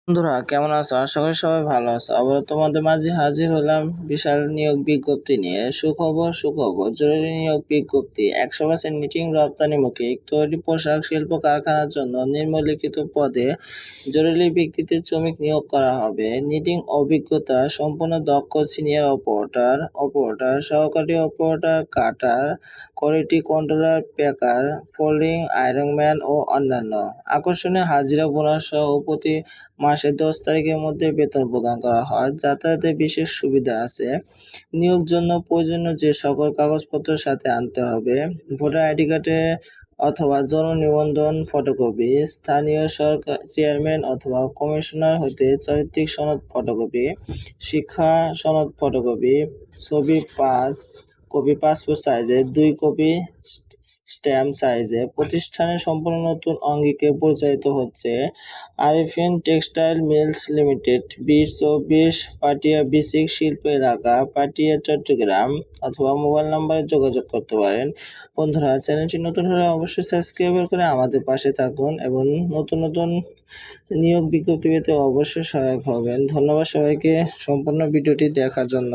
বন্ধুরা কেমন আছো? আশা করি সবাই ভালো আছো। আবার তোমাদের মাঝে হাজির হলাম বিশাল নিয়োগ বিজ্ঞপ্তি নিয়ে। সুখবর, জরুরি নিয়োগ বিজ্ঞপ্তি। 100% নিটিং রপ্তানিমুখী তৈরি পোশাক শিল্প কারখানার জন্য নিম্নলিখিত পদে জরুরি ভিত্তিতে শ্রমিক নিয়োগ করা হবে। নিটিং অভিজ্ঞতা সম্পন্ন দক্ষ সিনিয়র অপারেটর, সহকারী operator, cutter, quality controller, packer, folding, ironman ও অন্যান্য। আকর্ষণীয় হাজিরা বোনাস সহ প্রতি মাসের 10 তারিখের মধ্যে বেতন প্রদান করা হয়। যাতায়াতের বিশেষ সুবিধা আছে। নিয়োগ জন্য প্রয়োজনীয় যে সকল কাগজপত্র সাথে আনতে হবে: ভোটার আইডি কার্ডে অথবা জন্ম নিবন্ধন ফটোকপি, স্থানীয় সরকার চেয়ারম্যান অথবা কমিশনার হতে চারিত্রিক সনদ ফটোকপি, শিক্ষা সনদ ফটোকপি, ছবি 5 কপি, পাসপোর্ট সাইজের 2 কপি, স্ট্যাম্প সাইজে। প্রতিষ্ঠানে সম্পূর্ণ নতুন অঙ্গিকে পরিচালিত হচ্ছে Arifin textile mills limited, 2024 Patiya BSCIC শিল্প এলাকা, পাটিয়া, চট্টগ্রাম। অথবা মোবাইল নাম্বারে যোগাযোগ করতে পারেন। বন্ধুরা, চ্যানেলটি নতুন হলে অবশ্যই সাবস্ক্রাইব করে আমাদের পাশে থাকুন এবং নতুন নিয়োগ বিজ্ঞপ্তি পেতে অবশ্যই সহায়ক হবেন। ধন্যবাদ সবাইকে সম্পূর্ণ ভিডিওটি দেখার জন্য।